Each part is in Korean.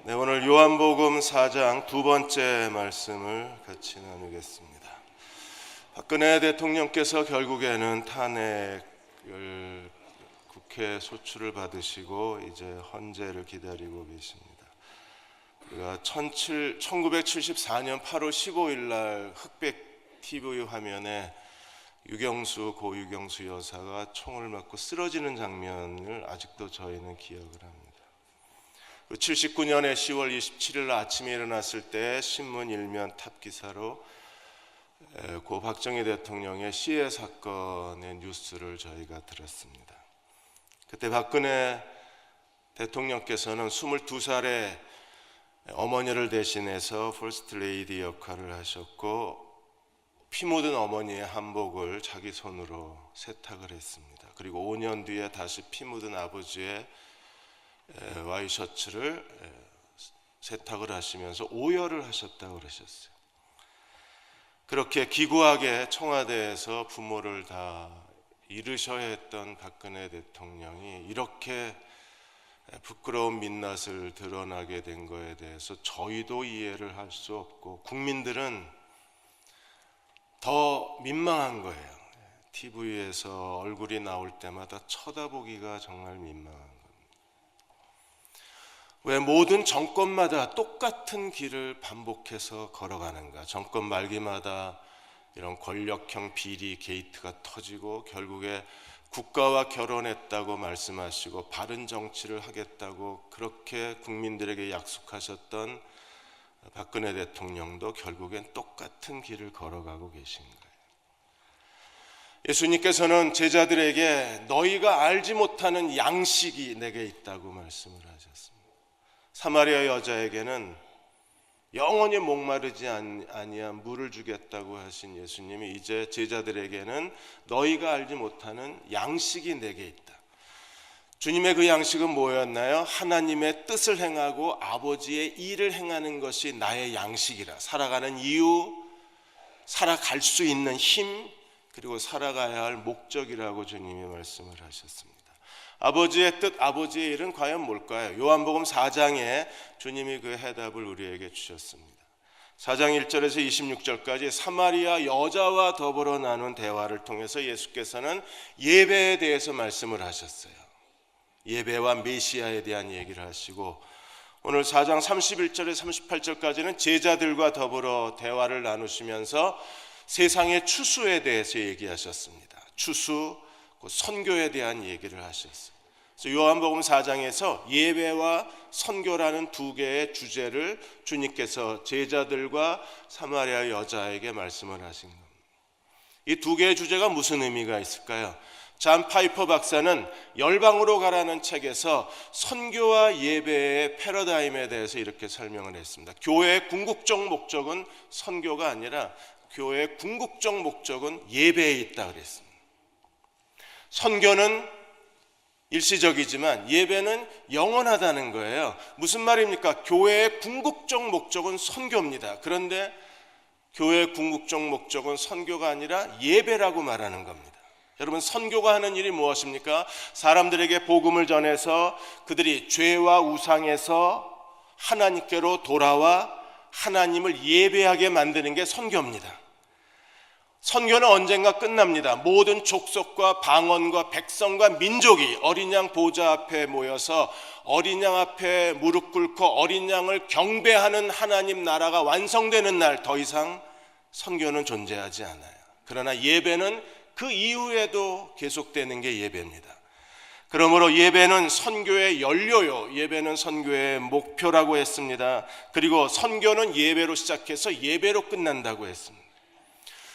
네, 오늘 요한복음 4장 두 번째 말씀을 같이 나누겠습니다. 박근혜 대통령께서 결국에는 탄핵을 국회 소추를 받으시고 이제 헌재를 기다리고 계십니다. 우리가 1974년 8월 15일 날 흑백 TV 화면에 고 유경수 여사가 총을 맞고 쓰러지는 장면을 아직도 저희는 기억을 합니다. 79년에 10월 27일 아침에 일어났을 때 신문 일면 탑기사로 고 박정희 대통령의 시해 사건의 뉴스를 저희가 들었습니다. 그때 박근혜 대통령께서는 22살의 어머니를 대신해서 퍼스트 레이디 역할을 하셨고 피 묻은 어머니의 한복을 자기 손으로 세탁을 했습니다. 그리고 5년 뒤에 다시 피 묻은 아버지의 와이셔츠를 세탁을 하시면서 오열을 하셨다고 그러셨어요. 그렇게 기구하게 청와대에서 부모를 다 잃으셔야 했던 박근혜 대통령이 이렇게 부끄러운 민낯을 드러나게 된 거에 대해서 저희도 이해를 할 수 없고 국민들은 더 민망한 거예요. TV에서 얼굴이 나올 때마다 쳐다보기가 정말 민망한 거예요. 왜 모든 정권마다 똑같은 길을 반복해서 걸어가는가? 정권 말기마다 이런 권력형 비리 게이트가 터지고 결국에 국가와 결혼했다고 말씀하시고 바른 정치를 하겠다고 그렇게 국민들에게 약속하셨던 박근혜 대통령도 결국엔 똑같은 길을 걸어가고 계신 거예요. 예수님께서는 제자들에게 너희가 알지 못하는 양식이 내게 있다고 말씀을 하셨습니다. 사마리아 여자에게는 영원히 목마르지 아니한 물을 주겠다고 하신 예수님이 이제 제자들에게는 너희가 알지 못하는 양식이 내게 있다. 주님의 그 양식은 뭐였나요? 하나님의 뜻을 행하고 아버지의 일을 행하는 것이 나의 양식이라. 살아가는 이유, 살아갈 수 있는 힘, 그리고 살아가야 할 목적이라고 주님이 말씀을 하셨습니다. 아버지의 뜻, 아버지의 일은 과연 뭘까요? 요한복음 4장에 주님이 그 해답을 우리에게 주셨습니다. 4장 1절에서 26절까지 사마리아 여자와 더불어 나눈 대화를 통해서 예수께서는 예배에 대해서 말씀을 하셨어요. 예배와 메시아에 대한 얘기를 하시고 오늘 4장 31절에서 38절까지는 제자들과 더불어 대화를 나누시면서 세상의 추수에 대해서 얘기하셨습니다. 추수, 선교에 대한 얘기를 하셨어요. 그래서 요한복음 4장에서 예배와 선교라는 두 개의 주제를 주님께서 제자들과 사마리아 여자에게 말씀을 하신 겁니다. 이 두 개의 주제가 무슨 의미가 있을까요? 잔 파이퍼 박사는 열방으로 가라는 책에서 선교와 예배의 패러다임에 대해서 이렇게 설명을 했습니다. 교회의 궁극적 목적은 선교가 아니라 교회의 궁극적 목적은 예배에 있다 그랬습니다. 선교는 일시적이지만 예배는 영원하다는 거예요. 무슨 말입니까? 교회의 궁극적 목적은 선교입니다. 그런데 교회의 궁극적 목적은 선교가 아니라 예배라고 말하는 겁니다. 여러분, 선교가 하는 일이 무엇입니까? 사람들에게 복음을 전해서 그들이 죄와 우상에서 하나님께로 돌아와 하나님을 예배하게 만드는 게 선교입니다. 선교는 언젠가 끝납니다. 모든 족속과 방언과 백성과 민족이 어린 양 보좌 앞에 모여서 어린 양 앞에 무릎 꿇고 어린 양을 경배하는 하나님 나라가 완성되는 날 더 이상 선교는 존재하지 않아요. 그러나 예배는 그 이후에도 계속되는 게 예배입니다. 그러므로 예배는 선교의 연료요, 예배는 선교의 목표라고 했습니다. 그리고 선교는 예배로 시작해서 예배로 끝난다고 했습니다.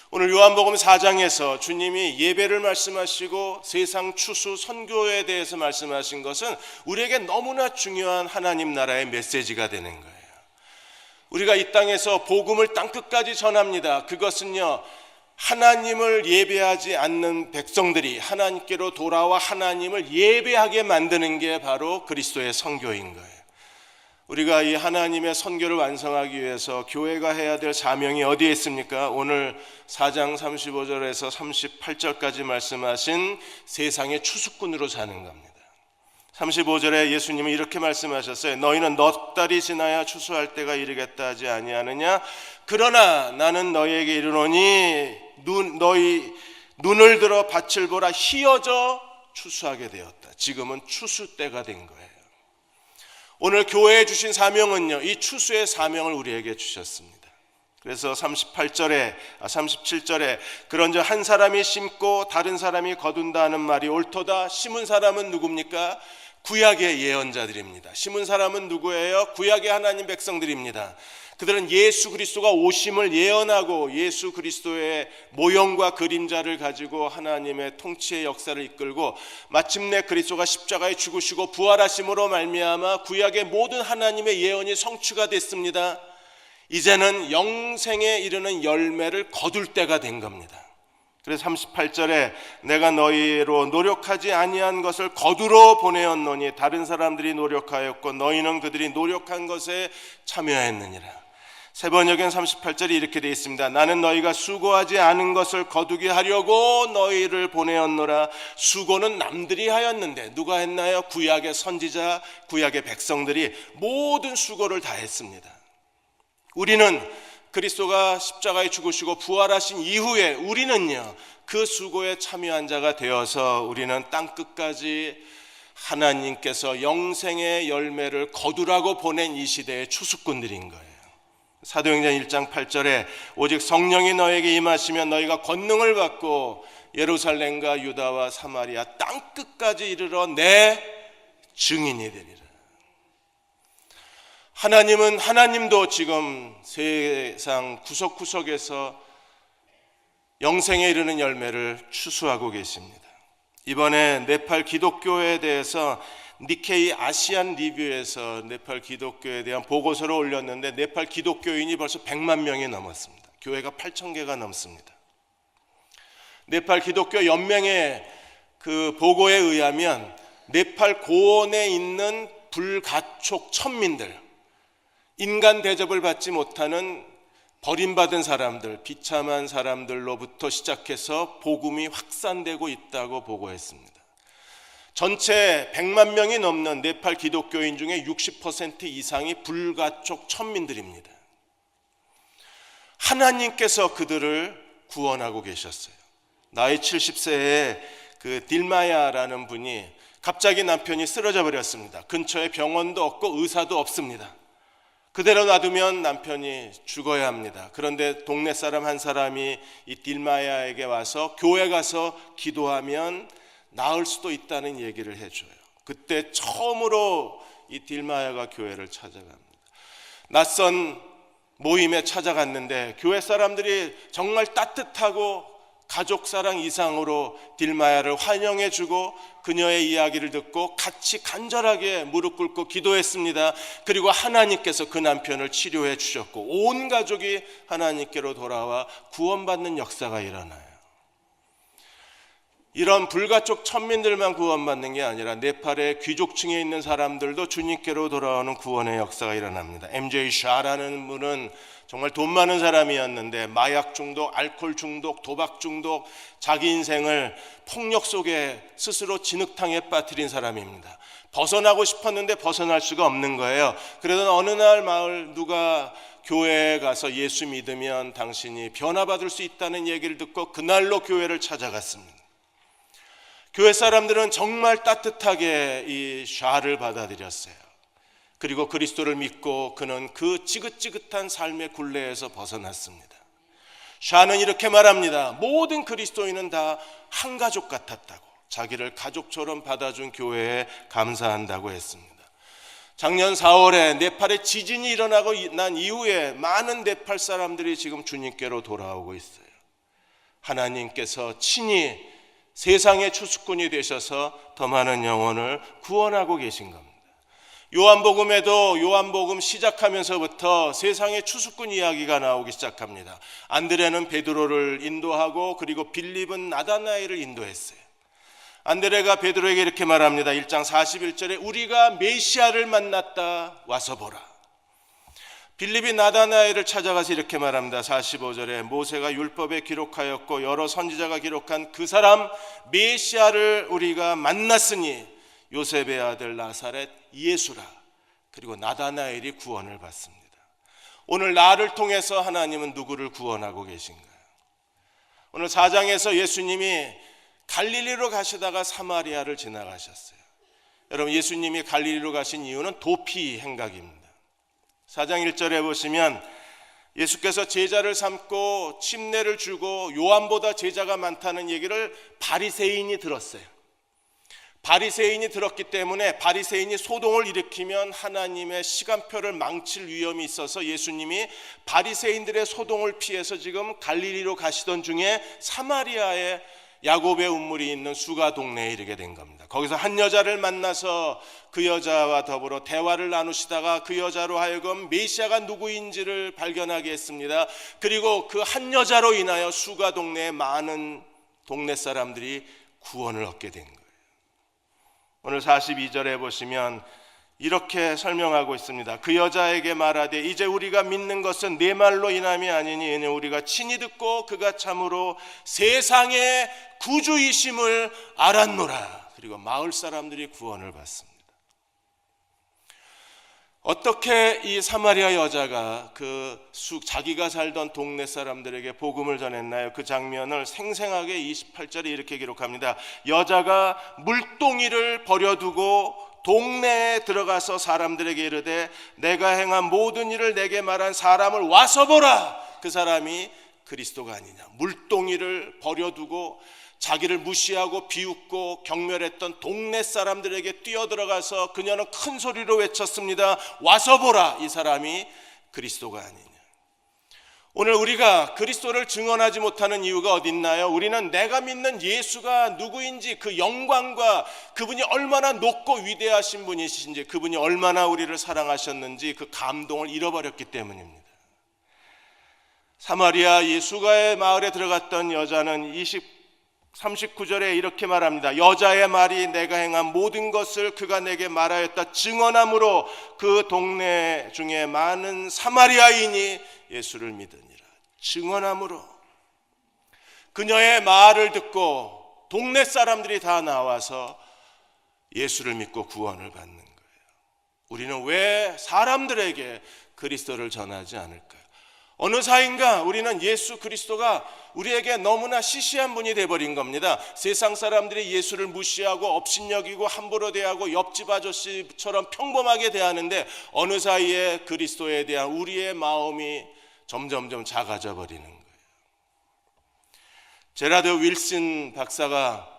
오늘 요한복음 4장에서 주님이 예배를 말씀하시고 세상 추수 선교에 대해서 말씀하신 것은 우리에게 너무나 중요한 하나님 나라의 메시지가 되는 거예요. 우리가 이 땅에서 복음을 땅끝까지 전합니다. 그것은요, 하나님을 예배하지 않는 백성들이 하나님께로 돌아와 하나님을 예배하게 만드는 게 바로 그리스도의 선교인 거예요. 우리가 이 하나님의 선교를 완성하기 위해서 교회가 해야 될 사명이 어디에 있습니까? 오늘 4장 35절에서 38절까지 말씀하신 세상의 추수꾼으로 사는 겁니다. 35절에 예수님은 이렇게 말씀하셨어요. 너희는 넉 달이 지나야 추수할 때가 이르겠다 하지 아니하느냐? 그러나 나는 너희에게 이르노니 너희 눈을 들어 밭을 보라. 희어져 추수하게 되었다. 지금은 추수 때가 된 거예요. 오늘 교회에 주신 사명은요, 이 추수의 사명을 우리에게 주셨습니다. 그래서 37절에 그런즉 한 사람이 심고 다른 사람이 거둔다 하는 말이 옳도다. 심은 사람은 누굽니까? 구약의 예언자들입니다. 심은 사람은 누구예요? 구약의 하나님 백성들입니다. 그들은 예수 그리스도가 오심을 예언하고 예수 그리스도의 모형과 그림자를 가지고 하나님의 통치의 역사를 이끌고 마침내 그리스도가 십자가에 죽으시고 부활하심으로 말미암아 구약의 모든 하나님의 예언이 성취가 됐습니다. 이제는 영생에 이르는 열매를 거둘 때가 된 겁니다. 그래서 38절에 내가 너희로 노력하지 아니한 것을 거두러 보내었노니 다른 사람들이 노력하였고 너희는 그들이 노력한 것에 참여했느니라. 세 번역엔 38절이 이렇게 되어 있습니다. 나는 너희가 수고하지 않은 것을 거두게 하려고 너희를 보내었노라. 수고는 남들이 하였는데 누가 했나요? 구약의 선지자, 구약의 백성들이 모든 수고를 다 했습니다. 우리는 그리스도가 십자가에 죽으시고 부활하신 이후에 우리는요, 그 수고에 참여한 자가 되어서 우리는 땅끝까지 하나님께서 영생의 열매를 거두라고 보낸 이 시대의 추수꾼들인 거예요. 사도행전 1장 8절에 오직 성령이 너에게 임하시면 너희가 권능을 받고 예루살렘과 유다와 사마리아 땅끝까지 이르러 내 증인이 되리라. 하나님도 지금 세상 구석구석에서 영생에 이르는 열매를 추수하고 계십니다. 이번에 네팔 기독교에 대해서 니케이 아시안 리뷰에서 네팔 기독교에 대한 보고서를 올렸는데 네팔 기독교인이 벌써 100만 명이 넘었습니다. 교회가 8,000개가 넘습니다. 네팔 기독교 연맹의 그 보고에 의하면 네팔 고원에 있는 불가촉 천민들, 인간 대접을 받지 못하는 버림받은 사람들, 비참한 사람들로부터 시작해서 복음이 확산되고 있다고 보고했습니다. 전체 100만 명이 넘는 네팔 기독교인 중에 60% 이상이 불가촉 천민들입니다. 하나님께서 그들을 구원하고 계셨어요. 나이 70세의 그 딜마야라는 분이 갑자기 남편이 쓰러져 버렸습니다. 근처에 병원도 없고 의사도 없습니다. 그대로 놔두면 남편이 죽어야 합니다. 그런데 동네 사람 한 사람이 이 딜마야에게 와서 교회 가서 기도하면 나을 수도 있다는 얘기를 해줘요. 그때 처음으로 이 딜마야가 교회를 찾아갑니다. 낯선 모임에 찾아갔는데 교회 사람들이 정말 따뜻하고 가족사랑 이상으로 딜마야를 환영해주고 그녀의 이야기를 듣고 같이 간절하게 무릎 꿇고 기도했습니다. 그리고 하나님께서 그 남편을 치료해 주셨고 온 가족이 하나님께로 돌아와 구원받는 역사가 일어나요. 이런 불가촉 천민들만 구원받는 게 아니라 네팔의 귀족층에 있는 사람들도 주님께로 돌아오는 구원의 역사가 일어납니다. MJ 샤라는 분은 정말 돈 많은 사람이었는데 마약 중독, 알코올 중독, 도박 중독, 자기 인생을 폭력 속에 스스로 진흙탕에 빠뜨린 사람입니다. 벗어나고 싶었는데 벗어날 수가 없는 거예요. 그러던 어느 날 마을 누가 교회에 가서 예수 믿으면 당신이 변화받을 수 있다는 얘기를 듣고 그날로 교회를 찾아갔습니다. 교회 사람들은 정말 따뜻하게 이 샤를 받아들였어요. 그리고 그리스도를 믿고 그는 그 지긋지긋한 삶의 굴레에서 벗어났습니다. 샤는 이렇게 말합니다. 모든 그리스도인은 다 한 가족 같았다고, 자기를 가족처럼 받아준 교회에 감사한다고 했습니다. 작년 4월에 네팔에 지진이 일어나고 난 이후에 많은 네팔 사람들이 지금 주님께로 돌아오고 있어요. 하나님께서 친히 세상의 추수꾼이 되셔서 더 많은 영혼을 구원하고 계신 겁니다. 요한복음에도 요한복음 시작하면서부터 세상의 추수꾼 이야기가 나오기 시작합니다. 안드레는 베드로를 인도하고 그리고 빌립은 나다나엘을 인도했어요. 안드레가 베드로에게 이렇게 말합니다. 1장 41절에 우리가 메시아를 만났다, 와서 보라. 빌립이 나다나엘을 찾아가서 이렇게 말합니다. 45절에 모세가 율법에 기록하였고 여러 선지자가 기록한 그 사람 메시아를 우리가 만났으니 요셉의 아들 나사렛 예수라, 그리고 나다나엘이 구원을 받습니다. 오늘 나를 통해서 하나님은 누구를 구원하고 계신가요? 오늘 4장에서 예수님이 갈릴리로 가시다가 사마리아를 지나가셨어요. 여러분, 예수님이 갈릴리로 가신 이유는 도피 행각입니다. 4장 1절에 보시면 예수께서 제자를 삼고 침례를 주고 요한보다 제자가 많다는 얘기를 바리새인이 들었어요. 바리새인이 들었기 때문에 바리새인이 소동을 일으키면 하나님의 시간표를 망칠 위험이 있어서 예수님이 바리새인들의 소동을 피해서 지금 갈릴리로 가시던 중에 사마리아에 야곱의 운물이 있는 수가 동네에 이르게 된 겁니다. 거기서 한 여자를 만나서 그 여자와 더불어 대화를 나누시다가 그 여자로 하여금 메시아가 누구인지를 발견하게 했습니다. 그리고 그 한 여자로 인하여 수가 동네의 많은 동네 사람들이 구원을 얻게 된 거예요. 오늘 42절에 보시면 이렇게 설명하고 있습니다. 그 여자에게 말하되 이제 우리가 믿는 것은 네 말로 인함이 아니니 이는 우리가 친히 듣고 그가 참으로 세상의 구주이심을 알았노라. 그리고 마을 사람들이 구원을 받습니다. 어떻게 이 사마리아 여자가 자기가 살던 동네 사람들에게 복음을 전했나요? 그 장면을 생생하게 28절에 이렇게 기록합니다. 여자가 물동이를 버려두고 동네에 들어가서 사람들에게 이르되 내가 행한 모든 일을 내게 말한 사람을 와서 보라. 그 사람이 그리스도가 아니냐. 물동이를 버려두고 자기를 무시하고 비웃고 경멸했던 동네 사람들에게 뛰어들어가서 그녀는 큰 소리로 외쳤습니다. 와서 보라. 이 사람이 그리스도가 아니냐. 오늘 우리가 그리스도를 증언하지 못하는 이유가 어디 있나요? 우리는 내가 믿는 예수가 누구인지, 그 영광과 그분이 얼마나 높고 위대하신 분이신지, 그분이 얼마나 우리를 사랑하셨는지 그 감동을 잃어버렸기 때문입니다. 사마리아 예수가의 마을에 들어갔던 여자는 39절에 이렇게 말합니다. 여자의 말이 내가 행한 모든 것을 그가 내게 말하였다 증언함으로 그 동네 중에 많은 사마리아인이 예수를 믿으니라. 증언함으로. 그녀의 말을 듣고 동네 사람들이 다 나와서 예수를 믿고 구원을 받는 거예요. 우리는 왜 사람들에게 그리스도를 전하지 않을까요? 어느 사이인가 우리는 예수 그리스도가 우리에게 너무나 시시한 분이 되어버린 겁니다. 세상 사람들이 예수를 무시하고 업신여기고 함부로 대하고 옆집 아저씨처럼 평범하게 대하는데 어느 사이에 그리스도에 대한 우리의 마음이 점점점 작아져 버리는 거예요. 제라드 윌슨 박사가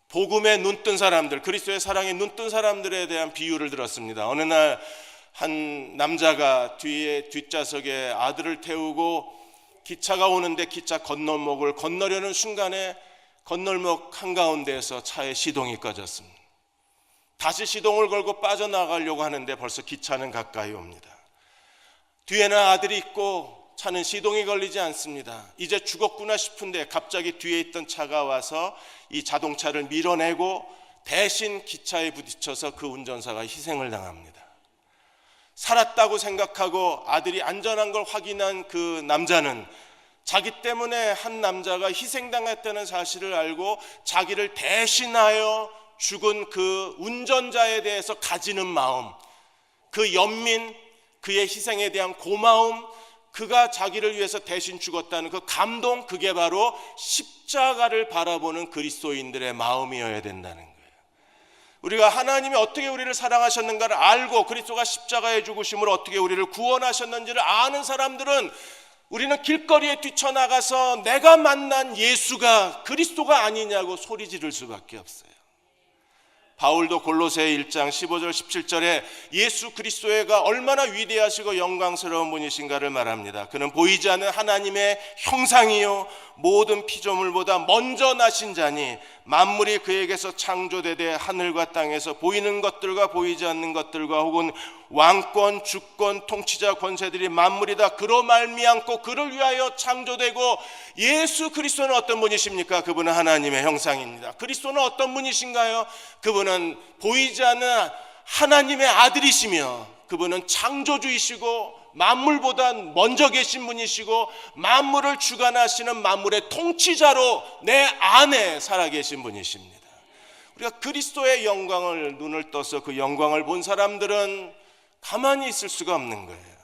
복음에 눈뜬 사람들, 그리스도의 사랑에 눈뜬 사람들에 대한 비유를 들었습니다. 어느 날 한 남자가 뒷좌석에 아들을 태우고 기차가 오는데 기차 건널목을 건너려는 순간에 건널목 한가운데에서 차의 시동이 꺼졌습니다. 다시 시동을 걸고 빠져나가려고 하는데 벌써 기차는 가까이 옵니다. 뒤에는 아들이 있고 차는 시동이 걸리지 않습니다. 이제 죽었구나 싶은데 갑자기 뒤에 있던 차가 와서 이 자동차를 밀어내고 대신 기차에 부딪혀서 그 운전사가 희생을 당합니다. 살았다고 생각하고 아들이 안전한 걸 확인한 그 남자는 자기 때문에 한 남자가 희생당했다는 사실을 알고 자기를 대신하여 죽은 그 운전자에 대해서 가지는 마음, 그 연민, 그의 희생에 대한 고마움, 그가 자기를 위해서 대신 죽었다는 그 감동, 그게 바로 십자가를 바라보는 그리스도인들의 마음이어야 된다는 거예요. 우리가 하나님이 어떻게 우리를 사랑하셨는가를 알고 그리스도가 십자가에 죽으심으로 어떻게 우리를 구원하셨는지를 아는 사람들은 우리는 길거리에 뛰쳐나가서 내가 만난 예수가 그리스도가 아니냐고 소리 지를 수밖에 없어요. 바울도 골로새 1장 15절 17절에 예수 그리스도가 얼마나 위대하시고 영광스러운 분이신가를 말합니다. 그는 보이지 않는 하나님의 형상이요 모든 피조물보다 먼저 나신 자니 만물이 그에게서 창조되되 하늘과 땅에서 보이는 것들과 보이지 않는 것들과 혹은 왕권, 주권, 통치자, 권세들이 만물이 다 그로 말미암고 그를 위하여 창조되고 예수 그리스도는 어떤 분이십니까? 그분은 하나님의 형상입니다. 그리스도는 어떤 분이신가요? 그분은 보이지 않는 하나님의 아들이시며 그분은 창조주이시고 만물보다 먼저 계신 분이시고 만물을 주관하시는 만물의 통치자로 내 안에 살아계신 분이십니다. 우리가 그리스도의 영광을 눈을 떠서 그 영광을 본 사람들은 가만히 있을 수가 없는 거예요.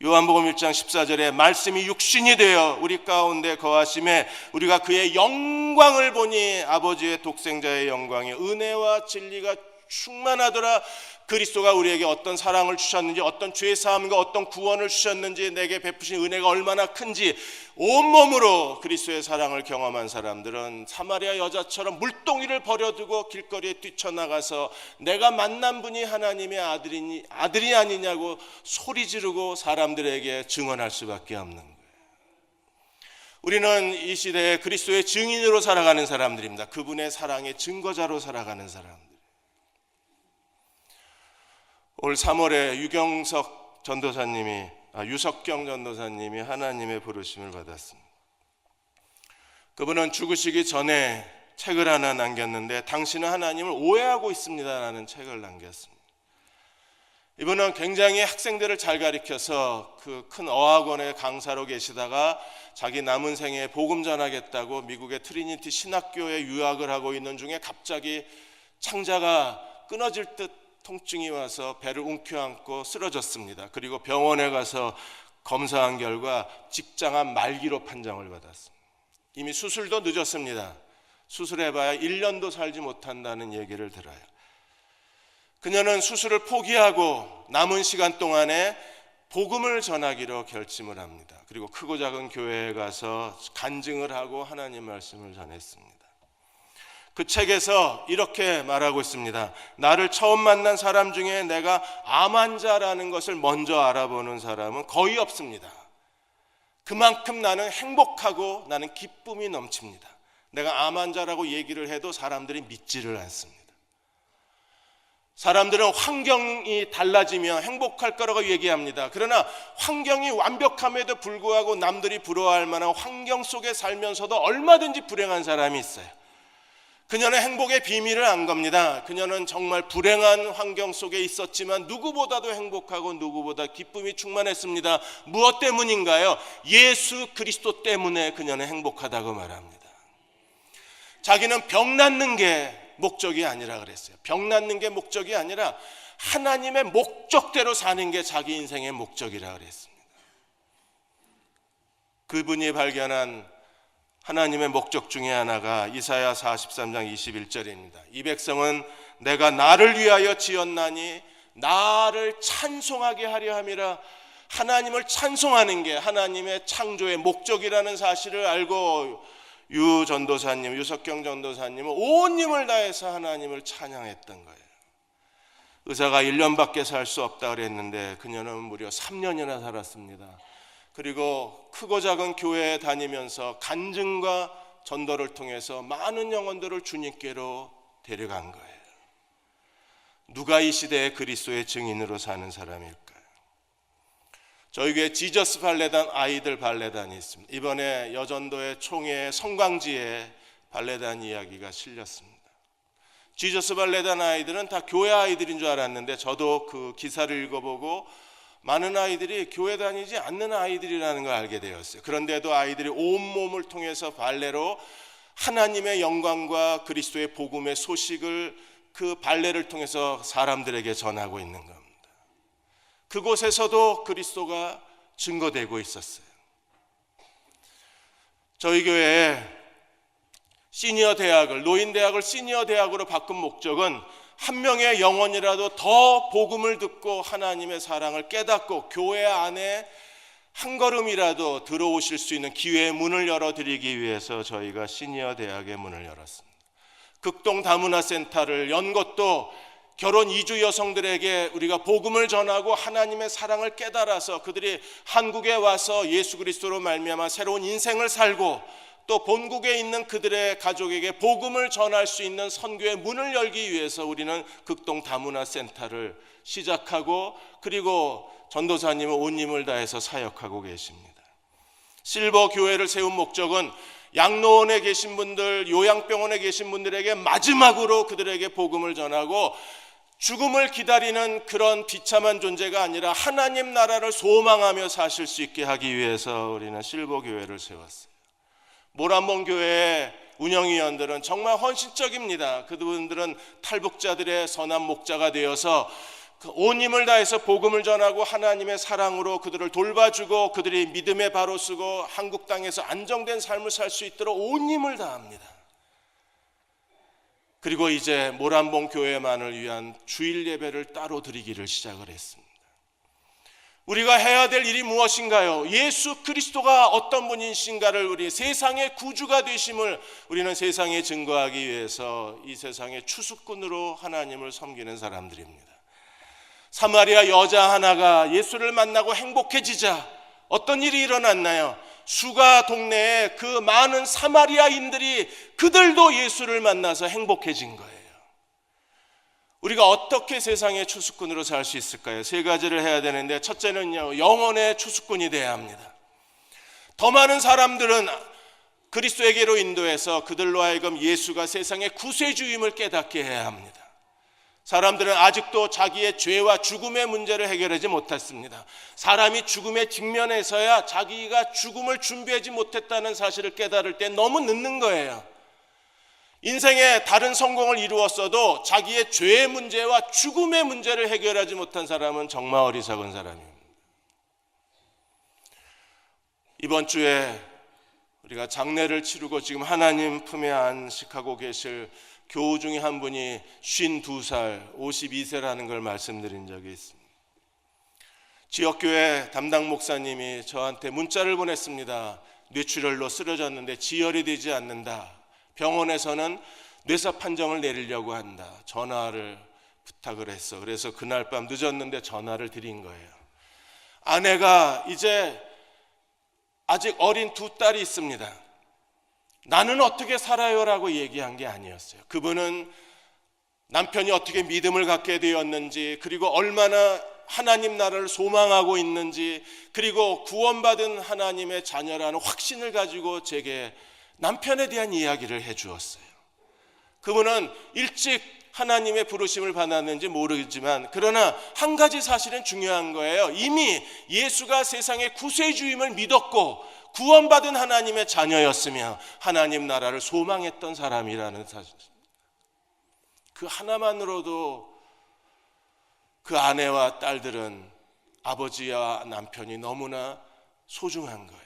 요한복음 1장 14절에 말씀이 육신이 되어 우리 가운데 거하심에 우리가 그의 영광을 보니 아버지의 독생자의 영광이 은혜와 진리가 충만하더라. 그리스도가 우리에게 어떤 사랑을 주셨는지, 어떤 죄사함과 어떤 구원을 주셨는지, 내게 베푸신 은혜가 얼마나 큰지 온몸으로 그리스도의 사랑을 경험한 사람들은 사마리아 여자처럼 물동이를 버려두고 길거리에 뛰쳐나가서 내가 만난 분이 하나님의 아들이 아니냐고 소리 지르고 사람들에게 증언할 수밖에 없는 거예요. 우리는 이 시대에 그리스도의 증인으로 살아가는 사람들입니다. 그분의 사랑의 증거자로 살아가는 사람들. 올 3월에 유석경 전도사님이 하나님의 부르심을 받았습니다. 그분은 죽으시기 전에 책을 하나 남겼는데 당신은 하나님을 오해하고 있습니다라는 책을 남겼습니다. 이분은 굉장히 학생들을 잘 가르쳐서 그 큰 어학원의 강사로 계시다가 자기 남은 생에 복음 전하겠다고 미국의 트리니티 신학교에 유학을 하고 있는 중에 갑자기 창자가 끊어질 듯 통증이 와서 배를 움켜안고 쓰러졌습니다. 그리고 병원에 가서 검사한 결과 직장암 말기로 판정을 받았습니다. 이미 수술도 늦었습니다. 수술해봐야 1년도 살지 못한다는 얘기를 들어요. 그녀는 수술을 포기하고 남은 시간 동안에 복음을 전하기로 결심을 합니다. 그리고 크고 작은 교회에 가서 간증을 하고 하나님 말씀을 전했습니다. 그 책에서 이렇게 말하고 있습니다. 나를 처음 만난 사람 중에 내가 암 환자라는 것을 먼저 알아보는 사람은 거의 없습니다. 그만큼 나는 행복하고 나는 기쁨이 넘칩니다. 내가 암 환자라고 얘기를 해도 사람들이 믿지를 않습니다. 사람들은 환경이 달라지면 행복할 거라고 얘기합니다. 그러나 환경이 완벽함에도 불구하고 남들이 부러워할 만한 환경 속에 살면서도 얼마든지 불행한 사람이 있어요. 그녀는 행복의 비밀을 안 겁니다. 그녀는 정말 불행한 환경 속에 있었지만 누구보다도 행복하고 누구보다 기쁨이 충만했습니다. 무엇 때문인가요? 예수 그리스도 때문에 그녀는 행복하다고 말합니다. 자기는 병 낫는 게 목적이 아니라 그랬어요. 병 낫는 게 목적이 아니라 하나님의 목적대로 사는 게 자기 인생의 목적이라 그랬습니다. 그분이 발견한 하나님의 목적 중에 하나가 이사야 43장 21절입니다. 이 백성은 내가 나를 위하여 지었나니 나를 찬송하게 하려 함이라. 하나님을 찬송하는 게 하나님의 창조의 목적이라는 사실을 알고 유석경 전도사님은 온 힘을 다해서 하나님을 찬양했던 거예요. 의사가 1년밖에 살 수 없다 그랬는데 그녀는 무려 3년이나 살았습니다. 그리고 크고 작은 교회에 다니면서 간증과 전도를 통해서 많은 영혼들을 주님께로 데려간 거예요. 누가 이 시대의 그리스도의 증인으로 사는 사람일까요? 저희 교회 지저스 발레단 아이들 발레단이 있습니다. 이번에 여전도의 총회 성광지에 발레단 이야기가 실렸습니다. 지저스 발레단 아이들은 다 교회 아이들인 줄 알았는데 저도 그 기사를 읽어보고 많은 아이들이 교회 다니지 않는 아이들이라는 걸 알게 되었어요. 그런데도 아이들이 온몸을 통해서 발레로 하나님의 영광과 그리스도의 복음의 소식을 그 발레를 통해서 사람들에게 전하고 있는 겁니다. 그곳에서도 그리스도가 증거되고 있었어요. 저희 교회에 노인대학을 시니어 대학으로 바꾼 목적은 한 명의 영혼이라도 더 복음을 듣고 하나님의 사랑을 깨닫고 교회 안에 한 걸음이라도 들어오실 수 있는 기회의 문을 열어드리기 위해서 저희가 시니어 대학의 문을 열었습니다. 극동 다문화센터를 연 것도 결혼 이주 여성들에게 우리가 복음을 전하고 하나님의 사랑을 깨달아서 그들이 한국에 와서 예수 그리스도로 말미암아 새로운 인생을 살고 또 본국에 있는 그들의 가족에게 복음을 전할 수 있는 선교의 문을 열기 위해서 우리는 극동 다문화센터를 시작하고 그리고 전도사님은 온 힘을 다해서 사역하고 계십니다. 실버 교회를 세운 목적은 양로원에 계신 분들, 요양병원에 계신 분들에게 마지막으로 그들에게 복음을 전하고 죽음을 기다리는 그런 비참한 존재가 아니라 하나님 나라를 소망하며 사실 수 있게 하기 위해서 우리는 실버 교회를 세웠어요. 모란봉 교회에 운영위원들은 정말 헌신적입니다. 그분들은 탈북자들의 선한 목자가 되어서 온 힘을 다해서 복음을 전하고 하나님의 사랑으로 그들을 돌봐주고 그들이 믿음의 바로 쓰고 한국 땅에서 안정된 삶을 살 수 있도록 온 힘을 다합니다. 그리고 이제 모란봉 교회만을 위한 주일 예배를 따로 드리기를 시작을 했습니다. 우리가 해야 될 일이 무엇인가요? 예수 그리스도가 어떤 분이신가를 우리 세상의 구주가 되심을 우리는 세상에 증거하기 위해서 이 세상의 추수꾼으로 하나님을 섬기는 사람들입니다. 사마리아 여자 하나가 예수를 만나고 행복해지자 어떤 일이 일어났나요? 수가 동네에 그 많은 사마리아인들이 그들도 예수를 만나서 행복해진 거예요. 우리가 어떻게 세상의 추수꾼으로 살 수 있을까요? 세 가지를 해야 되는데, 첫째는요, 영혼의 추수꾼이 돼야 합니다. 더 많은 사람들은 그리스도에게로 인도해서 그들로 하여금 예수가 세상의 구세주임을 깨닫게 해야 합니다. 사람들은 아직도 자기의 죄와 죽음의 문제를 해결하지 못했습니다. 사람이 죽음에 직면해서야 자기가 죽음을 준비하지 못했다는 사실을 깨달을 때 너무 늦는 거예요. 인생에 다른 성공을 이루었어도 자기의 죄의 문제와 죽음의 문제를 해결하지 못한 사람은 정말 어리석은 사람입니다. 이번 주에 우리가 장례를 치르고 지금 하나님 품에 안식하고 계실 교우 중에 한 분이 52살, 52세라는 걸 말씀드린 적이 있습니다. 지역교회 담당 목사님이 저한테 문자를 보냈습니다. 뇌출혈로 쓰러졌는데 지혈이 되지 않는다. 병원에서는 뇌사 판정을 내리려고 한다. 전화를 부탁을 했어. 그래서 그날 밤 늦었는데 전화를 드린 거예요. 아내가 이제 아직 어린 두 딸이 있습니다. 나는 어떻게 살아요? 라고 얘기한 게 아니었어요. 그분은 남편이 어떻게 믿음을 갖게 되었는지, 그리고 얼마나 하나님 나라를 소망하고 있는지, 그리고 구원받은 하나님의 자녀라는 확신을 가지고 제게 남편에 대한 이야기를 해 주었어요. 그분은 일찍 하나님의 부르심을 받았는지 모르겠지만, 그러나 한 가지 사실은 중요한 거예요. 이미 예수가 세상의 구세주임을 믿었고 구원받은 하나님의 자녀였으며 하나님 나라를 소망했던 사람이라는 사실. 그 하나만으로도 그 아내와 딸들은 아버지와 남편이 너무나 소중한 거예요.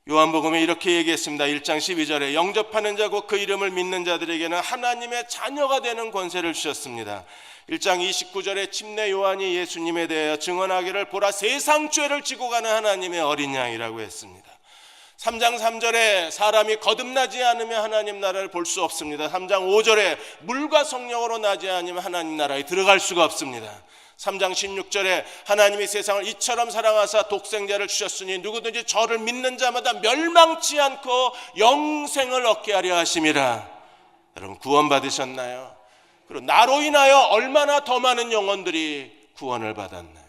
요한복음에 이렇게 얘기했습니다. 1장 12절에 영접하는 자고 그 이름을 믿는 자들에게는 하나님의 자녀가 되는 권세를 주셨습니다. 1장 29절에 침례 요한이 예수님에 대하여 증언하기를 보라 세상 죄를 지고 가는 하나님의 어린 양이라고 했습니다. 3장 3절에 사람이 거듭나지 않으면 하나님 나라를 볼 수 없습니다. 3장 5절에 물과 성령으로 나지 않으면 하나님 나라에 들어갈 수가 없습니다. 3장 16절에 하나님이 세상을 이처럼 사랑하사 독생자를 주셨으니 누구든지 저를 믿는 자마다 멸망치 않고 영생을 얻게 하려 하심이라. 여러분 구원받으셨나요? 그리고 나로 인하여 얼마나 더 많은 영혼들이 구원을 받았나요?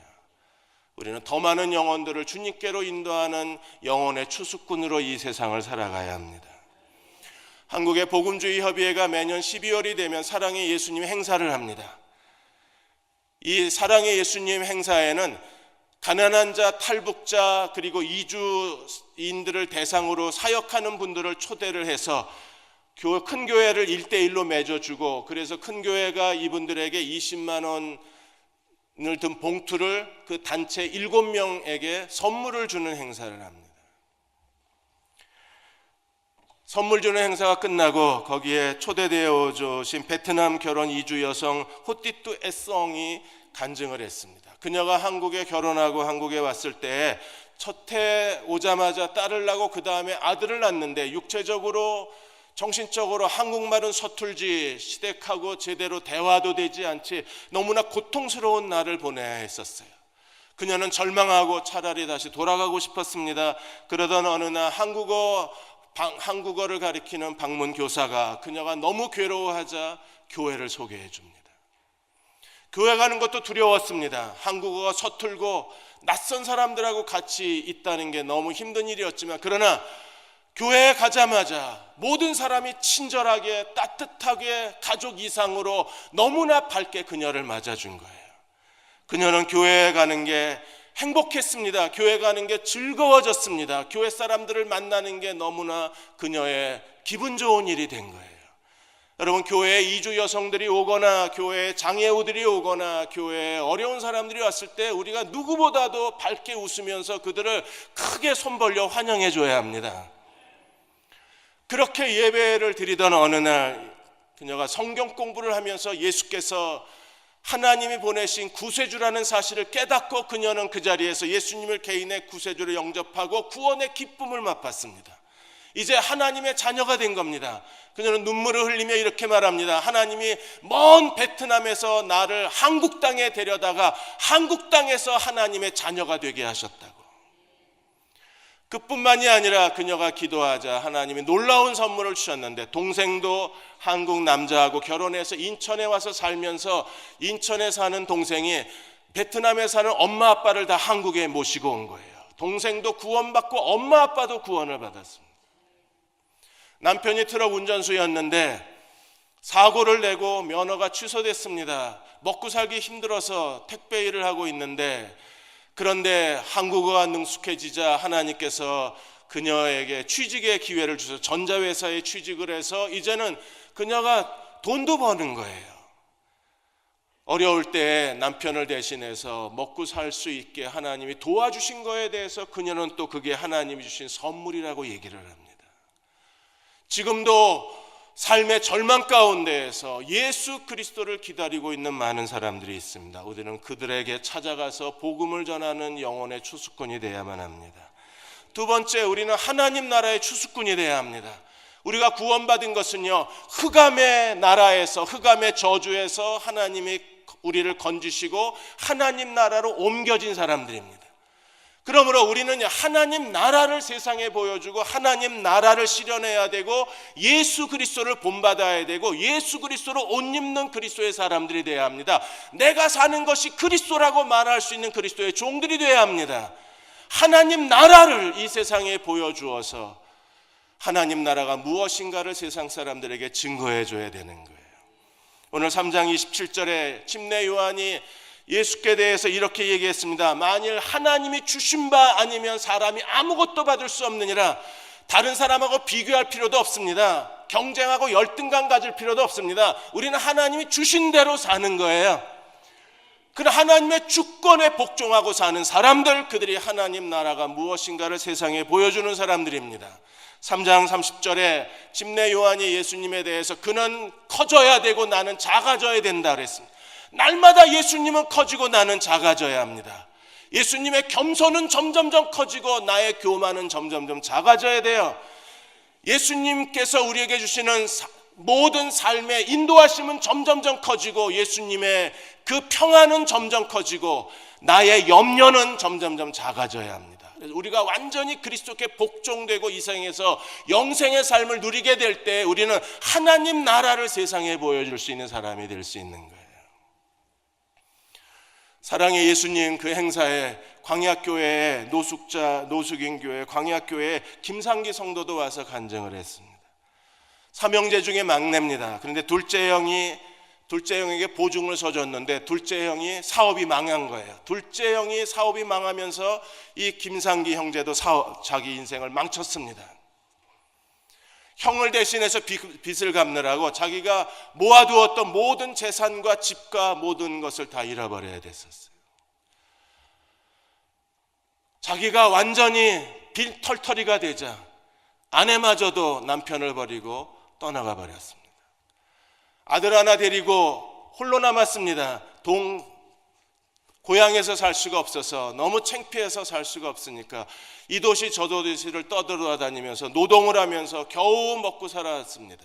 우리는 더 많은 영혼들을 주님께로 인도하는 영혼의 추수꾼으로 이 세상을 살아가야 합니다. 한국의 복음주의 협의회가 매년 12월이 되면 사랑의 예수님 행사를 합니다. 이 사랑의 예수님 행사에는 가난한 자, 탈북자, 그리고 이주인들을 대상으로 사역하는 분들을 초대를 해서 큰 교회를 1대1로 맺어주고, 그래서 큰 교회가 이분들에게 20만 원을 든 봉투를 그 단체 7명에게 선물을 주는 행사를 합니다. 선물 주는 행사가 끝나고 거기에 초대되어 오신 베트남 결혼 이주 여성 호띠뚜 에성이 간증을 했습니다. 그녀가 한국에 결혼하고 한국에 왔을 때 첫 해 오자마자 딸을 낳고 그 다음에 아들을 낳는데 육체적으로 정신적으로 한국말은 서툴지 시댁하고 제대로 대화도 되지 않지 너무나 고통스러운 날을 보내야 했었어요. 그녀는 절망하고 차라리 다시 돌아가고 싶었습니다. 그러던 어느 날 한국어를 가리키는 방문 교사가 그녀가 너무 괴로워하자 교회를 소개해 줍니다. 교회 가는 것도 두려웠습니다. 한국어가 서툴고 낯선 사람들하고 같이 있다는 게 너무 힘든 일이었지만, 그러나 교회에 가자마자 모든 사람이 친절하게 따뜻하게 가족 이상으로 너무나 밝게 그녀를 맞아준 거예요. 그녀는 교회에 가는 게 행복했습니다. 교회 가는 게 즐거워졌습니다. 교회 사람들을 만나는 게 너무나 그녀의 기분 좋은 일이 된 거예요. 여러분, 교회에 이주 여성들이 오거나 교회에 장애우들이 오거나 교회에 어려운 사람들이 왔을 때 우리가 누구보다도 밝게 웃으면서 그들을 크게 손 벌려 환영해 줘야 합니다. 그렇게 예배를 드리던 어느 날 그녀가 성경 공부를 하면서 예수께서 하나님이 보내신 구세주라는 사실을 깨닫고 그녀는 그 자리에서 예수님을 개인의 구세주로 영접하고 구원의 기쁨을 맛봤습니다. 이제 하나님의 자녀가 된 겁니다. 그녀는 눈물을 흘리며 이렇게 말합니다. 하나님이 먼 베트남에서 나를 한국 땅에 데려다가 한국 땅에서 하나님의 자녀가 되게 하셨다고. 그뿐만이 아니라 그녀가 기도하자 하나님이 놀라운 선물을 주셨는데, 동생도 한국 남자하고 결혼해서 인천에 와서 살면서 인천에 사는 동생이 베트남에 사는 엄마 아빠를 다 한국에 모시고 온 거예요. 동생도 구원받고 엄마 아빠도 구원을 받았습니다. 남편이 트럭 운전수였는데 사고를 내고 면허가 취소됐습니다. 먹고 살기 힘들어서 택배 일을 하고 있는데, 그런데 한국어가 능숙해지자 하나님께서 그녀에게 취직의 기회를 주셔서 전자회사에 취직을 해서 이제는 그녀가 돈도 버는 거예요. 어려울 때 남편을 대신해서 먹고 살 수 있게 하나님이 도와주신 거에 대해서 그녀는 또 그게 하나님이 주신 선물이라고 얘기를 합니다. 지금도 삶의 절망 가운데에서 예수 그리스도를 기다리고 있는 많은 사람들이 있습니다. 우리는 그들에게 찾아가서 복음을 전하는 영혼의 추수꾼이 되어야만 합니다. 두 번째, 우리는 하나님 나라의 추수꾼이 되어야 합니다. 우리가 구원받은 것은요, 흑암의 나라에서, 흑암의 저주에서 하나님이 우리를 건지시고 하나님 나라로 옮겨진 사람들입니다. 그러므로 우리는 하나님 나라를 세상에 보여주고 하나님 나라를 실현해야 되고 예수 그리스도를 본받아야 되고 예수 그리스도로 옷 입는 그리스도의 사람들이 되어야 합니다. 내가 사는 것이 그리스도라고 말할 수 있는 그리스도의 종들이 되어야 합니다. 하나님 나라를 이 세상에 보여주어서 하나님 나라가 무엇인가를 세상 사람들에게 증거해 줘야 되는 거예요. 오늘 3장 27절에 침례 요한이 예수께 대해서 이렇게 얘기했습니다. 만일 하나님이 주신 바 아니면 사람이 아무것도 받을 수 없느니라. 다른 사람하고 비교할 필요도 없습니다. 경쟁하고 열등감 가질 필요도 없습니다. 우리는 하나님이 주신 대로 사는 거예요. 그런 하나님의 주권에 복종하고 사는 사람들, 그들이 하나님 나라가 무엇인가를 세상에 보여주는 사람들입니다. 3장 30절에 침례 요한이 예수님에 대해서 그는 커져야 되고 나는 작아져야 된다 그랬습니다. 날마다 예수님은 커지고 나는 작아져야 합니다. 예수님의 겸손은 점점점 커지고 나의 교만은 점점점 작아져야 돼요. 예수님께서 우리에게 주시는 모든 삶의 인도하심은 점점점 커지고 예수님의 그 평안은 점점 커지고 나의 염려는 점점점 작아져야 합니다. 우리가 완전히 그리스도께 복종되고 이 세상에서 영생의 삶을 누리게 될 때 우리는 하나님 나라를 세상에 보여줄 수 있는 사람이 될 수 있는 거예요. 사랑의 예수님 그 행사에 광야교회에 노숙인교회 광야교회에 김상기 성도도 와서 간증을 했습니다. 삼형제 중에 막내입니다. 그런데 둘째 형에게 보증을 서줬는데 둘째 형이 사업이 망한 거예요. 둘째 형이 사업이 망하면서 이 김상기 형제도 자기 인생을 망쳤습니다. 형을 대신해서 빚을 갚느라고 자기가 모아두었던 모든 재산과 집과 모든 것을 다 잃어버려야 됐었어요. 자기가 완전히 빚 털터리가 되자 아내마저도 남편을 버리고 떠나가 버렸습니다. 아들 하나 데리고 홀로 남았습니다. 고향에서 살 수가 없어서 너무 창피해서 살 수가 없으니까 이 도시 저 도시를 떠돌아다니면서 노동을 하면서 겨우 먹고 살았습니다.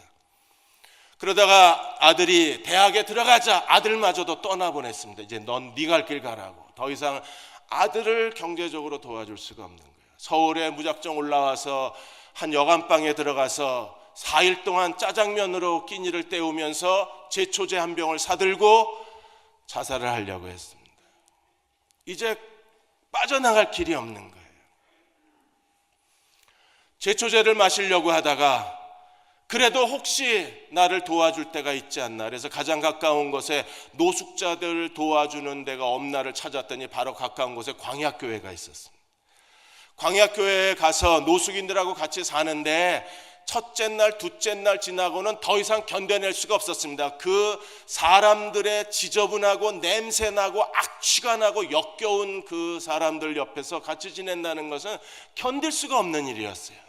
그러다가 아들이 대학에 들어가자 아들마저도 떠나보냈습니다. 이제 넌 네 갈 길 가라고. 더 이상 아들을 경제적으로 도와줄 수가 없는 거예요. 서울에 무작정 올라와서 한 여관방에 들어가서 4일 동안 짜장면으로 끼니를 때우면서 제초제 한 병을 사들고 자살을 하려고 했습니다. 이제 빠져나갈 길이 없는 거예요. 제초제를 마시려고 하다가 그래도 혹시 나를 도와줄 때가 있지 않나. 그래서 가장 가까운 곳에 노숙자들 도와주는 데가 없나를 찾았더니 바로 가까운 곳에 광야교회가 있었습니다. 광야교회에 가서 노숙인들하고 같이 사는데 첫째 날, 둘째 날 지나고는 더 이상 견뎌낼 수가 없었습니다. 그 사람들의 지저분하고 냄새나고 악취가 나고 역겨운 그 사람들 옆에서 같이 지낸다는 것은 견딜 수가 없는 일이었어요.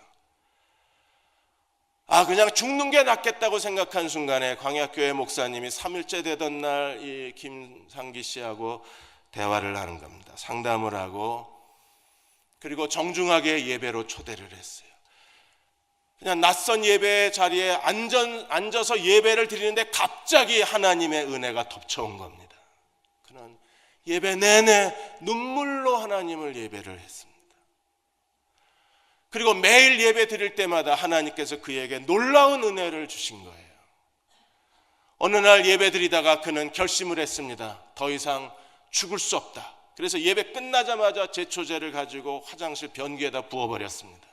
그냥 죽는 게 낫겠다고 생각한 순간에 광야교회 목사님이 3일째 되던 날 이 김상기 씨하고 대화를 하는 겁니다. 상담을 하고, 그리고 정중하게 예배로 초대를 했어요. 그냥 낯선 예배 자리에 앉아서 예배를 드리는데 갑자기 하나님의 은혜가 덮쳐온 겁니다. 그는 예배 내내 눈물로 하나님을 예배를 했습니다. 그리고 매일 예배 드릴 때마다 하나님께서 그에게 놀라운 은혜를 주신 거예요. 어느 날 예배 드리다가 그는 결심을 했습니다. 더 이상 죽을 수 없다. 그래서 예배 끝나자마자 제초제를 가지고 화장실 변기에다 부어버렸습니다.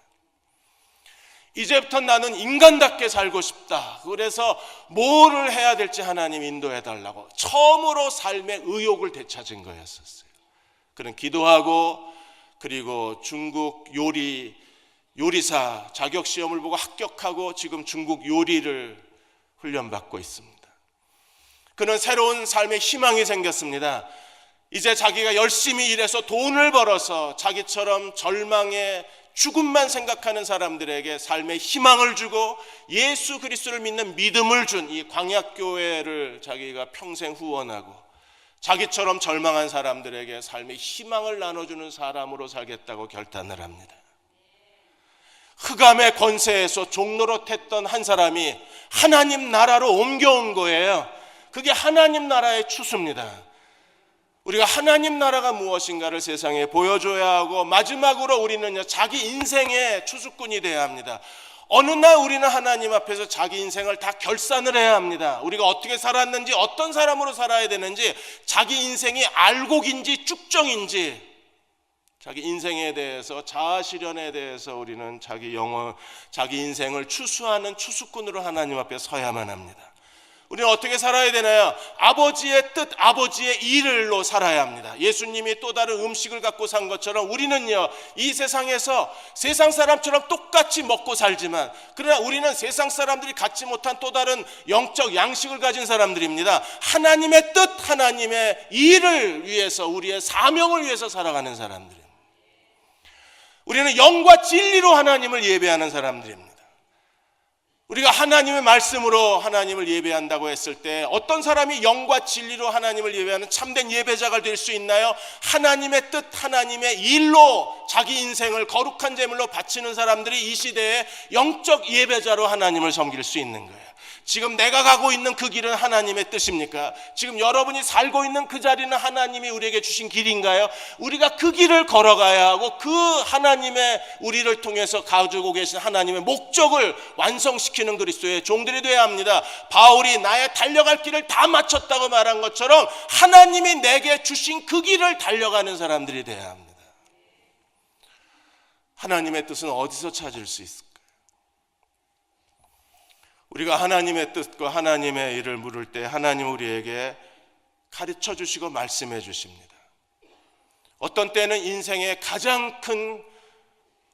이제부터 나는 인간답게 살고 싶다. 그래서 뭐를 해야 될지 하나님 인도해달라고 처음으로 삶의 의욕을 되찾은 거였었어요. 그는 기도하고, 그리고 중국 요리사 자격시험을 보고 합격하고 지금 중국 요리를 훈련받고 있습니다. 그는 새로운 삶의 희망이 생겼습니다. 이제 자기가 열심히 일해서 돈을 벌어서 자기처럼 절망에 죽음만 생각하는 사람들에게 삶의 희망을 주고 예수 그리스도를 믿는 믿음을 준 이 광야교회를 자기가 평생 후원하고 자기처럼 절망한 사람들에게 삶의 희망을 나눠주는 사람으로 살겠다고 결단을 합니다. 흑암의 권세에서 종노릇했던 한 사람이 하나님 나라로 옮겨온 거예요. 그게 하나님 나라의 추수입니다. 우리가 하나님 나라가 무엇인가를 세상에 보여줘야 하고, 마지막으로 우리는요, 자기 인생의 추수꾼이 되어야 합니다. 어느 날 우리는 하나님 앞에서 자기 인생을 다 결산을 해야 합니다. 우리가 어떻게 살았는지, 어떤 사람으로 살아야 되는지, 자기 인생이 알곡인지 쭉정인지, 자기 인생에 대해서, 자아 실현에 대해서 우리는 자기 인생을 추수하는 추수꾼으로 하나님 앞에 서야만 합니다. 우리는 어떻게 살아야 되나요? 아버지의 뜻, 아버지의 일로 살아야 합니다. 예수님이 또 다른 음식을 갖고 산 것처럼 우리는요, 이 세상에서 세상 사람처럼 똑같이 먹고 살지만, 그러나 우리는 세상 사람들이 갖지 못한 또 다른 영적 양식을 가진 사람들입니다. 하나님의 뜻, 하나님의 일을 위해서, 우리의 사명을 위해서 살아가는 사람들입니다. 우리는 영과 진리로 하나님을 예배하는 사람들입니다. 우리가 하나님의 말씀으로 하나님을 예배한다고 했을 때 어떤 사람이 영과 진리로 하나님을 예배하는 참된 예배자가 될 수 있나요? 하나님의 뜻, 하나님의 일로 자기 인생을 거룩한 제물로 바치는 사람들이 이 시대에 영적 예배자로 하나님을 섬길 수 있는 거예요. 지금 내가 가고 있는 그 길은 하나님의 뜻입니까? 지금 여러분이 살고 있는 그 자리는 하나님이 우리에게 주신 길인가요? 우리가 그 길을 걸어가야 하고, 그 하나님의 우리를 통해서 가지고 계신 하나님의 목적을 완성시키는 그리스도의 종들이 되어야 합니다. 바울이 나의 달려갈 길을 다 마쳤다고 말한 것처럼 하나님이 내게 주신 그 길을 달려가는 사람들이 되어야 합니다. 하나님의 뜻은 어디서 찾을 수 있을까요? 우리가 하나님의 뜻과 하나님의 일을 물을 때 하나님 우리에게 가르쳐 주시고 말씀해 주십니다. 어떤 때는 인생의 가장 큰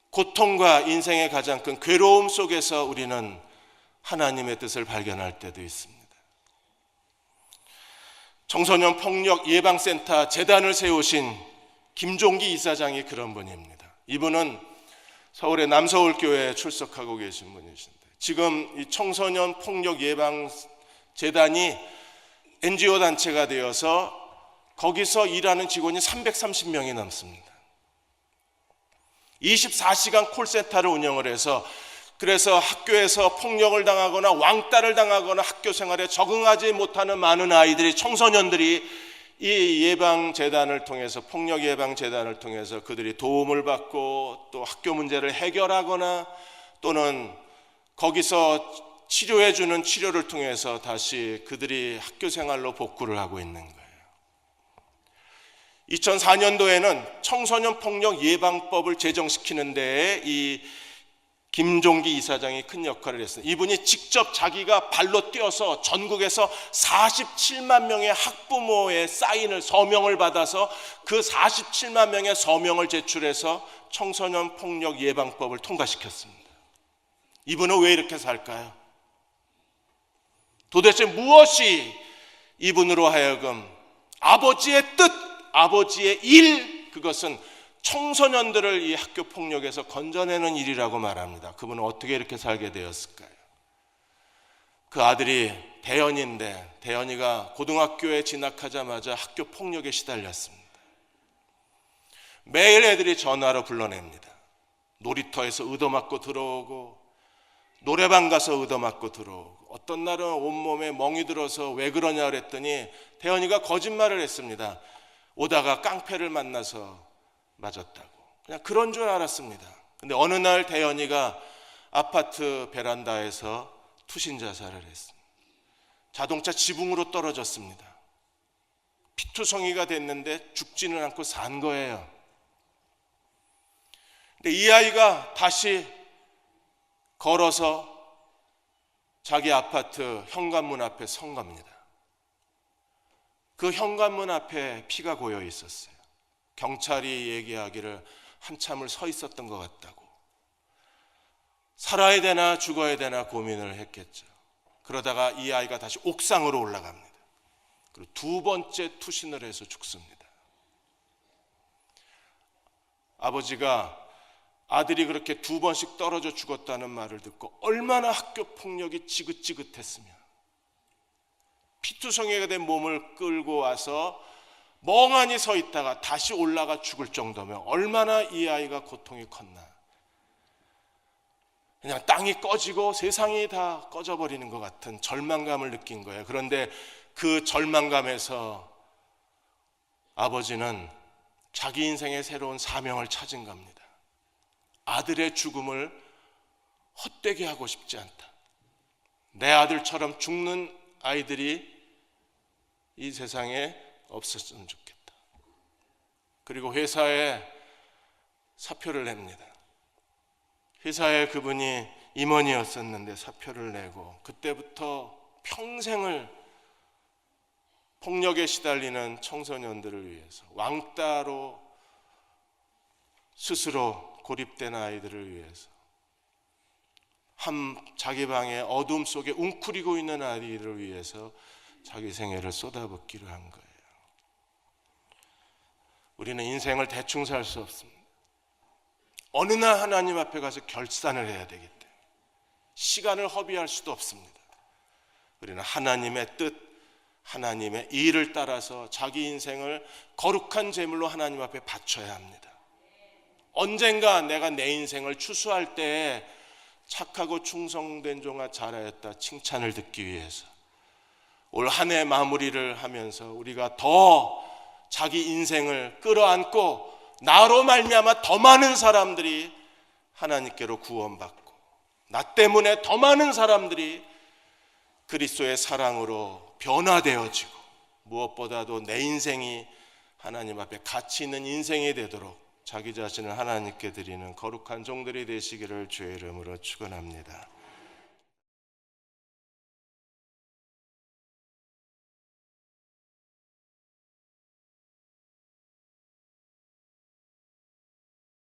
고통과 인생의 가장 큰 괴로움 속에서 우리는 하나님의 뜻을 발견할 때도 있습니다. 청소년 폭력 예방센터 재단을 세우신 김종기 이사장이 그런 분입니다. 이분은 서울의 남서울교회에 출석하고 계신 분이신데, 지금 이 청소년 폭력 예방 재단이 NGO 단체가 되어서 거기서 일하는 직원이 330명이 넘습니다. 24시간 콜센터를 운영을 해서, 그래서 학교에서 폭력을 당하거나 왕따를 당하거나 학교 생활에 적응하지 못하는 많은 아이들이, 청소년들이 이 예방재단을 통해서, 폭력 예방재단을 통해서 그들이 도움을 받고 또 학교 문제를 해결하거나 또는 거기서 치료해주는 치료를 통해서 다시 그들이 학교 생활로 복구를 하고 있는 거예요. 2004년도에는 청소년 폭력 예방법을 제정시키는 데에 이 김종기 이사장이 큰 역할을 했습니다. 이분이 직접 자기가 발로 뛰어서 전국에서 47만 명의 학부모의 사인을, 서명을 받아서 그 47만 명의 서명을 제출해서 청소년 폭력 예방법을 통과시켰습니다. 이분은 왜 이렇게 살까요? 도대체 무엇이 이분으로 하여금 아버지의 뜻, 아버지의 일, 그것은 청소년들을 이 학교 폭력에서 건져내는 일이라고 말합니다. 그분은 어떻게 이렇게 살게 되었을까요? 그 아들이 대현인데 대현이가 고등학교에 진학하자마자 학교 폭력에 시달렸습니다. 매일 애들이 전화로 불러냅니다. 놀이터에서 얻어맞고 들어오고 노래방 가서 얻어맞고 들어오고, 어떤 날은 온몸에 멍이 들어서 왜 그러냐 그랬더니 대현이가 거짓말을 했습니다. 오다가 깡패를 만나서 맞았다고. 그냥 그런 줄 알았습니다. 근데 어느 날 대현이가 아파트 베란다에서 투신 자살을 했습니다. 자동차 지붕으로 떨어졌습니다. 피투성이가 됐는데 죽지는 않고 산 거예요. 근데 이 아이가 다시 걸어서 자기 아파트 현관문 앞에 선 겁니다. 그 현관문 앞에 피가 고여 있었어요. 경찰이 얘기하기를 한참을 서 있었던 것 같다고. 살아야 되나 죽어야 되나 고민을 했겠죠. 그러다가 이 아이가 다시 옥상으로 올라갑니다. 그리고 두 번째 투신을 해서 죽습니다. 아버지가 아들이 그렇게 두 번씩 떨어져 죽었다는 말을 듣고 얼마나 학교 폭력이 지긋지긋했으면, 피투성이가 된 몸을 끌고 와서 멍하니 서 있다가 다시 올라가 죽을 정도면 얼마나 이 아이가 고통이 컸나. 그냥 땅이 꺼지고 세상이 다 꺼져버리는 것 같은 절망감을 느낀 거예요. 그런데 그 절망감에서 아버지는 자기 인생의 새로운 사명을 찾은 겁니다. 아들의 죽음을 헛되게 하고 싶지 않다. 내 아들처럼 죽는 아이들이 이 세상에 없었으면 좋겠다. 그리고 회사에 사표를 냅니다. 회사에 그분이 임원이었었는데 사표를 내고, 그때부터 평생을 폭력에 시달리는 청소년들을 위해서, 왕따로 스스로 고립된 아이들을 위해서, 자기 방의 어둠 속에 웅크리고 있는 아이들을 위해서 자기 생애를 쏟아붓기로 한 거예요. 우리는 인생을 대충 살 수 없습니다. 어느 날 하나님 앞에 가서 결산을 해야 되기 때문에 시간을 허비할 수도 없습니다. 우리는 하나님의 뜻, 하나님의 일을 따라서 자기 인생을 거룩한 제물로 하나님 앞에 바쳐야 합니다. 언젠가 내가 내 인생을 추수할 때에 착하고 충성된 종아 잘하였다 칭찬을 듣기 위해서 올 한 해 마무리를 하면서 우리가 더 자기 인생을 끌어안고 나로 말미암아 더 많은 사람들이 하나님께로 구원받고, 나 때문에 더 많은 사람들이 그리스도의 사랑으로 변화되어지고, 무엇보다도 내 인생이 하나님 앞에 가치 있는 인생이 되도록 자기 자신을 하나님께 드리는 거룩한 종들이 되시기를 주의 이름으로 축원합니다.